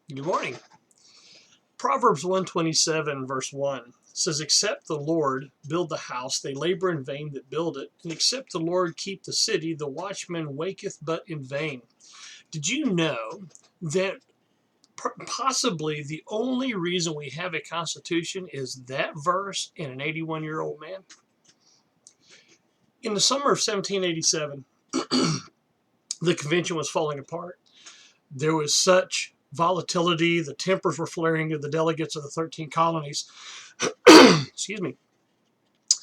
Good morning. Proverbs 127 verse 1 says, "Except the Lord build the house, they labor in vain that build it. And except the Lord keep the city, the watchman waketh but in vain." Did you know that possibly the only reason we have a constitution is that verse and an 81-year-old man? In the summer of 1787, the convention was falling apart. There was such volatility, the tempers were flaring of the delegates of the 13 colonies. Excuse me.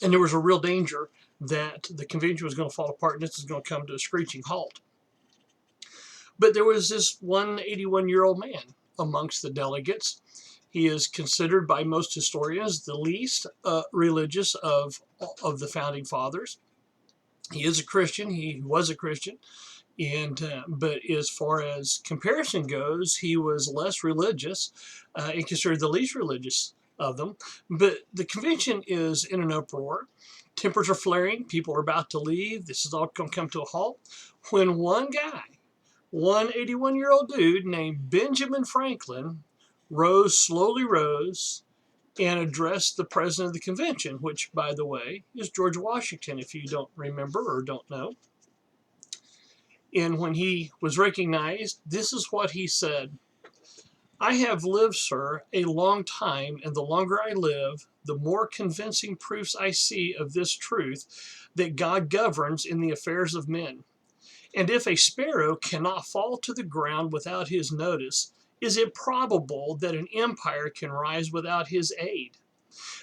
And there was a real danger that the convention was going to fall apart and this was going to come to a screeching halt. But there was this one 81-year-old man amongst the delegates. He is considered by most historians the least religious of the founding fathers. He is a Christian. He was a Christian. But as far as comparison goes, he was less religious and considered the least religious of them. But the convention is in an uproar. Tempers are flaring. People are about to leave. This is all going to come to a halt. When one guy, one 81-year-old dude named Benjamin Franklin, slowly rose, and addressed the president of the convention, which, by the way, is George Washington, if you don't remember or don't know. And when he was recognized, this is what he said: "I have lived, sir, a long time, and the longer I live, the more convincing proofs I see of this truth, that God governs in the affairs of men. And if a sparrow cannot fall to the ground without his notice, is it probable that an empire can rise without his aid?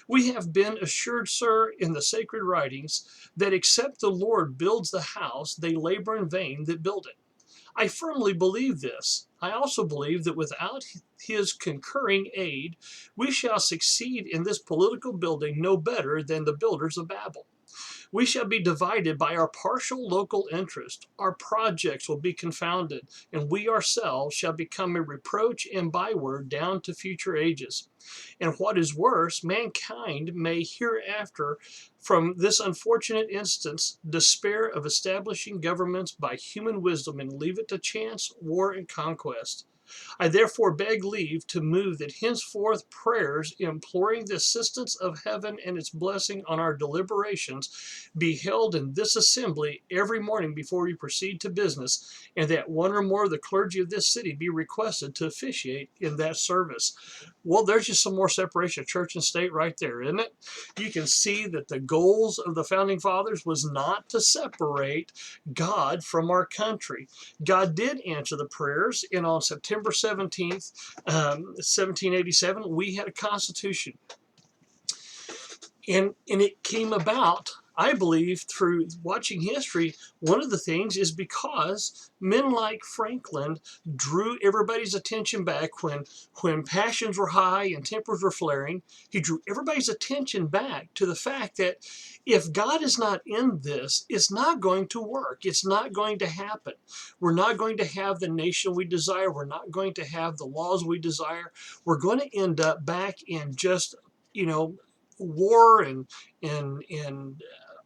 We have been assured, sir, in the sacred writings, that except the Lord builds the house, they labor in vain that build it. I firmly believe this. I also believe that without his concurring aid, we shall succeed in this political building no better than the builders of Babel. We shall be divided by our partial local interest. Our projects will be confounded, and we ourselves shall become a reproach and byword down to future ages. And what is worse, mankind may hereafter, from this unfortunate instance, despair of establishing governments by human wisdom and leave it to chance, war, and conquest. I therefore beg leave to move that henceforth prayers imploring the assistance of heaven and its blessing on our deliberations be held in this assembly every morning before we proceed to business, and that one or more of the clergy of this city be requested to officiate in that service." Well, there's just some more separation of church and state right there, isn't it? You can see that the goals of the founding fathers was not to separate God from our country. God did answer the prayers, and on September 17th, 1787, we had a constitution. And it came about, I believe, through watching history. One of the things is because men like Franklin drew everybody's attention back when passions were high and tempers were flaring. He drew everybody's attention back to the fact that if God is not in this, it's not going to work. It's not going to happen. We're not going to have the nation we desire. We're not going to have the laws we desire. We're going to end up back in just, war and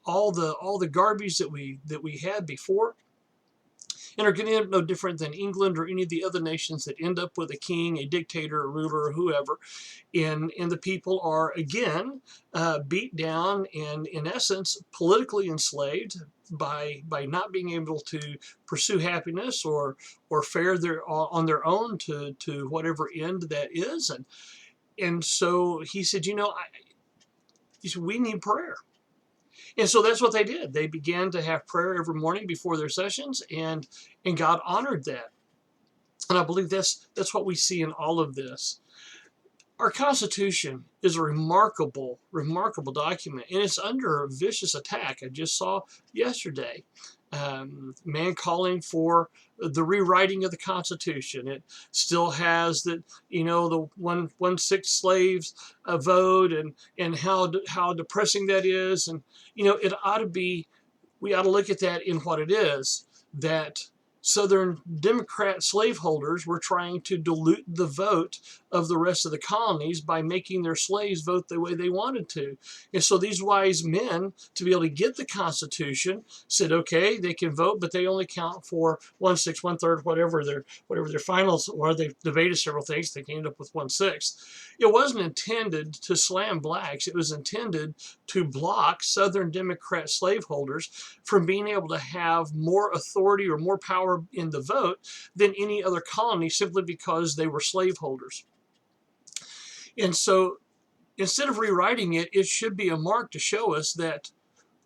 all the garbage that we had before, and are going to end up no different than England or any of the other nations that end up with a king, a dictator, a ruler, or whoever, and the people are again beat down and in essence politically enslaved by not being able to pursue happiness or fare on their own to whatever end that is, and so he said, we need prayer. And so that's what they did. They began to have prayer every morning before their sessions, and God honored that. And I believe that's what we see in all of this. Our Constitution is a remarkable, remarkable document, and it's under vicious attack. I just saw yesterday man calling for the rewriting of the Constitution. It still has that, the 1/6 slaves vote, and how depressing that is. And it ought to be, we ought to look at that in what it is, that Southern Democrat slaveholders were trying to dilute the vote of the rest of the colonies by making their slaves vote the way they wanted to. And so these wise men, to be able to get the Constitution, said, okay, they can vote, but they only count for 1/6, 1/3, whatever their finals were. They debated several things. They ended up with 1/6. It wasn't intended to slam blacks. It was intended to block Southern Democrat slaveholders from being able to have more authority or more power in the vote than any other colony, simply because they were slaveholders. And so instead of rewriting it, it should be a mark to show us that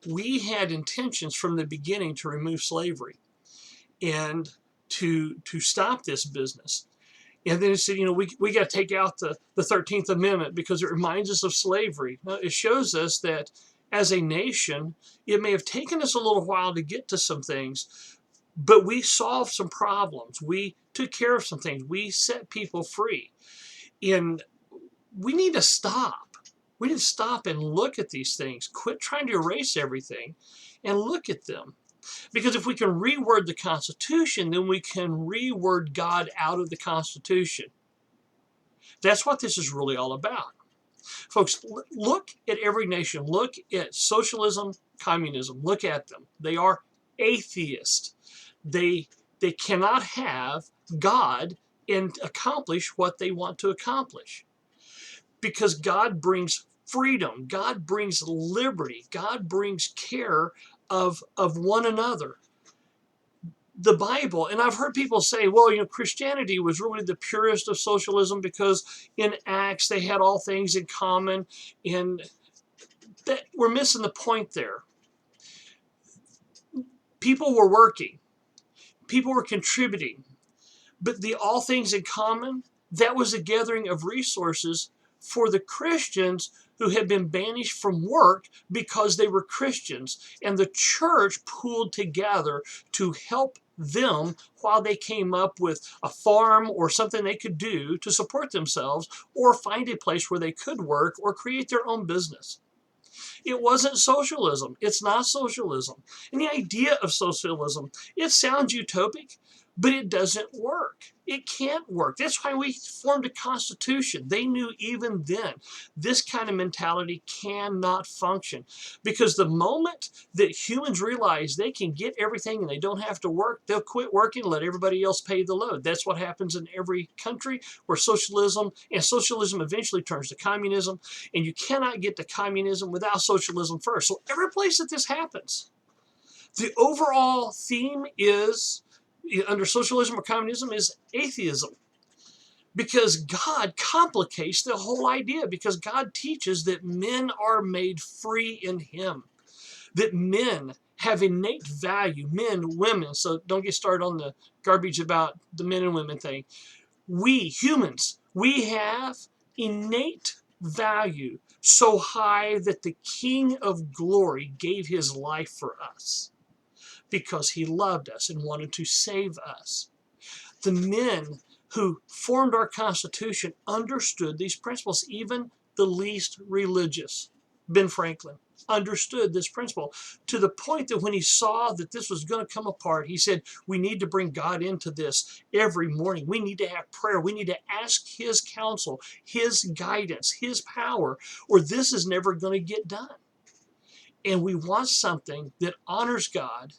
we had intentions from the beginning to remove slavery and to stop this business. And then it said, we got to take out the 13th Amendment because it reminds us of slavery. Well, it shows us that as a nation, it may have taken us a little while to get to some things, but we solved some problems. We took care of some things. We set people free. And we need to stop. We need to stop and look at these things. Quit trying to erase everything and look at them. Because if we can reword the Constitution, then we can reword God out of the Constitution. That's what this is really all about. Folks, look at every nation. Look at socialism, communism. Look at them. They are atheist. They cannot have God and accomplish what they want to accomplish. Because God brings freedom. God brings liberty. God brings care of one another. The Bible, and I've heard people say, well, Christianity was really the purest of socialism because in Acts they had all things in common, and that we're missing the point there. People were working. People were contributing. But the all things in common, that was a gathering of resources for the Christians who had been banished from work because they were Christians. And the church pooled together to help them while they came up with a farm or something they could do to support themselves, or find a place where they could work or create their own business. It wasn't socialism. It's not socialism. And the idea of socialism, it sounds utopic, but it doesn't work. It can't work. That's why we formed a constitution. They knew even then this kind of mentality cannot function, because the moment that humans realize they can get everything and they don't have to work, they'll quit working and let everybody else pay the load. That's what happens in every country where socialism eventually turns to communism, and you cannot get to communism without socialism first. So every place that this happens, the overall theme is, under socialism or communism, is atheism, because God complicates the whole idea, because God teaches that men are made free in Him, that men have innate value, men, women. So don't get started on the garbage about the men and women thing. We humans, we have innate value so high that the King of Glory gave His life for us, because He loved us and wanted to save us. The men who formed our Constitution understood these principles. Even the least religious, Ben Franklin, understood this principle, to the point that when he saw that this was going to come apart, he said, we need to bring God into this every morning. We need to have prayer. We need to ask His counsel, His guidance, His power, or this is never going to get done. And we want something that honors God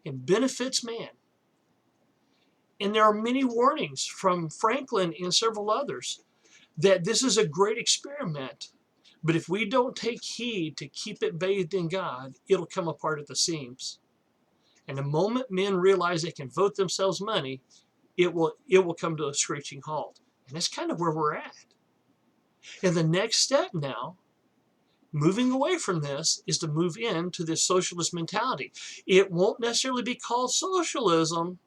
and benefits man. And there are many warnings from Franklin and several others that this is a great experiment, but if we don't take heed to keep it bathed in God, it'll come apart at the seams. And the moment men realize they can vote themselves money, it will come to a screeching halt. And that's kind of where we're at. And the next step now, moving away from this, is to move into this socialist mentality. It won't necessarily be called socialism.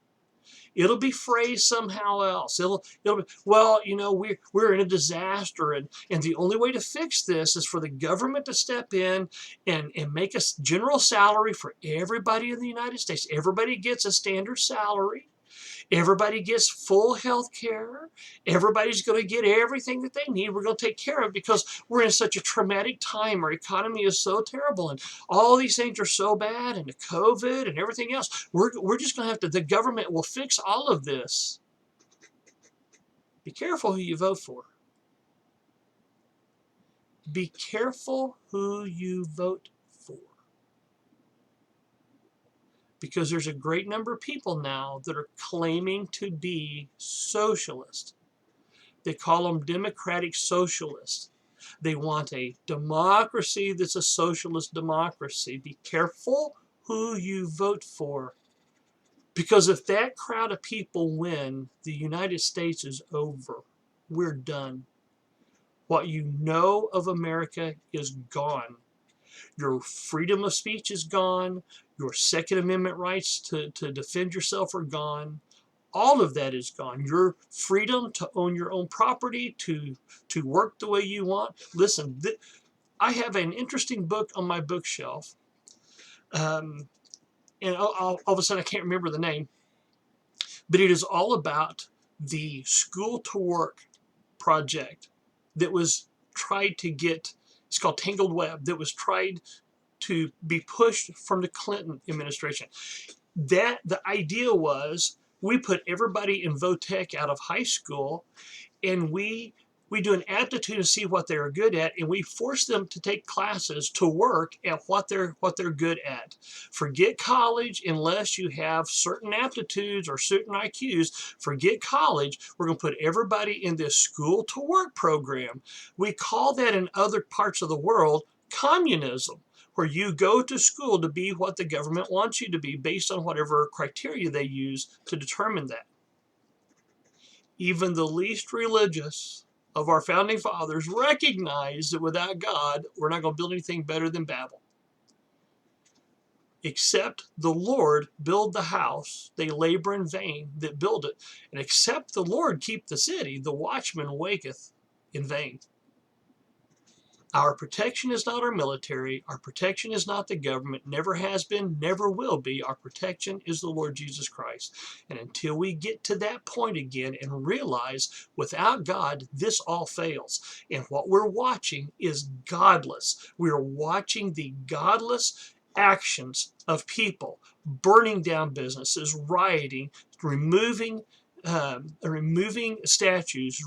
It'll be phrased somehow else. It'll be, well, we're in a disaster, and the only way to fix this is for the government to step in and make a general salary for everybody in the United States. Everybody gets a standard salary. Everybody gets full health care. Everybody's going to get everything that they need. We're going to take care of it because we're in such a traumatic time. Our economy is so terrible, and all these things are so bad, and the COVID and everything else. We're just going to have to, the government will fix all of this. Be careful who you vote for. Be careful who you vote for. Because there's a great number of people now that are claiming to be socialist. They call them democratic socialists. They want a democracy that's a socialist democracy. Be careful who you vote for. Because if that crowd of people win, the United States is over. We're done. What you know of America is gone. Your freedom of speech is gone. Your Second Amendment rights to defend yourself are gone. All of that is gone. Your freedom to own your own property, to work the way you want. Listen, I have an interesting book on my bookshelf. And all of a sudden I can't remember the name. But it is all about the school to work project that was tried to get, it's called Tangled Web, that was tried to be pushed from the Clinton administration. That the idea was we put everybody in Votech out of high school, and we do an aptitude to see what they're good at, and we force them to take classes to work at what they're good at. Forget college unless you have certain aptitudes or certain IQs. Forget college. We're going to put everybody in this school to work program. We call that in other parts of the world communism, where you go to school to be what the government wants you to be based on whatever criteria they use to determine that. Even the least religious of our founding fathers recognized that without God, we're not going to build anything better than Babel. Except the Lord build the house, they labor in vain that build it. And except the Lord keep the city, the watchman waketh in vain. Our protection is not our military. Our protection is not the government. Never has been, never will be. Our protection is the Lord Jesus Christ. And until we get to that point again and realize without God, this all fails. And what we're watching is godless. We're watching the godless actions of people burning down businesses, rioting, removing statues,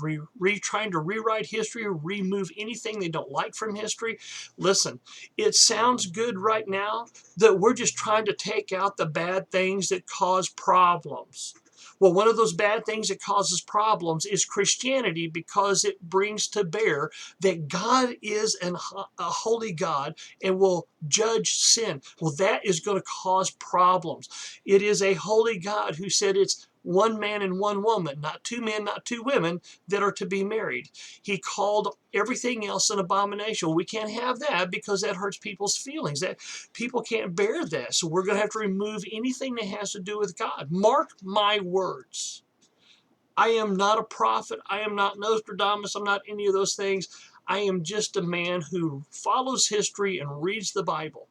trying to rewrite history, remove anything they don't like from history. Listen, it sounds good right now that we're just trying to take out the bad things that cause problems. Well, one of those bad things that causes problems is Christianity, because it brings to bear that God is a holy God and will judge sin. Well, that is going to cause problems. It is a holy God who said it's one man and one woman, not two men, not two women, that are to be married. He called everything else an abomination. We can't have that because that hurts people's feelings. That people can't bear that. So we're going to have to remove anything that has to do with God. Mark my words. I am not a prophet. I am not Nostradamus. I'm not any of those things. I am just a man who follows history and reads the Bible.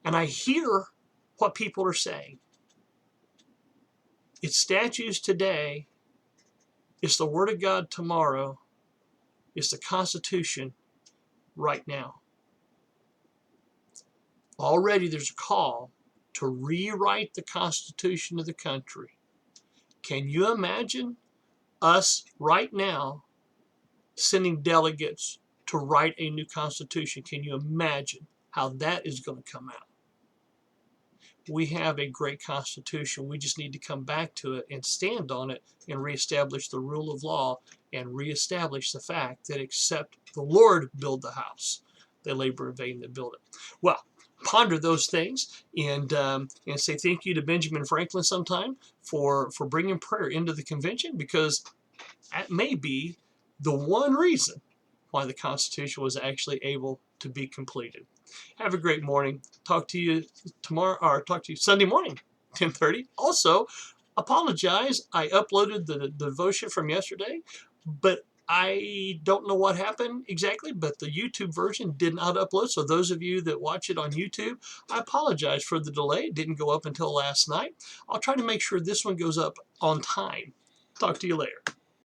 And I hear what people are saying. It's statues today. It's the Word of God tomorrow. It's the Constitution right now. Already there's a call to rewrite the Constitution of the country. Can you imagine us right now sending delegates to write a new Constitution? Can you imagine how that is going to come out? We have a great Constitution. We just need to come back to it and stand on it and reestablish the rule of law and reestablish the fact that except the Lord build the house, they labor in vain that build it. Well, ponder those things and say thank you to Benjamin Franklin sometime for bringing prayer into the convention, because that may be the one reason why the Constitution was actually able to be completed. Have a great morning. Talk to you tomorrow, or talk to you Sunday morning, 10:30. Also, apologize. I uploaded the devotion from yesterday, but I don't know what happened exactly, but the YouTube version did not upload. So those of you that watch it on YouTube, I apologize for the delay. It didn't go up until last night. I'll try to make sure this one goes up on time. Talk to you later.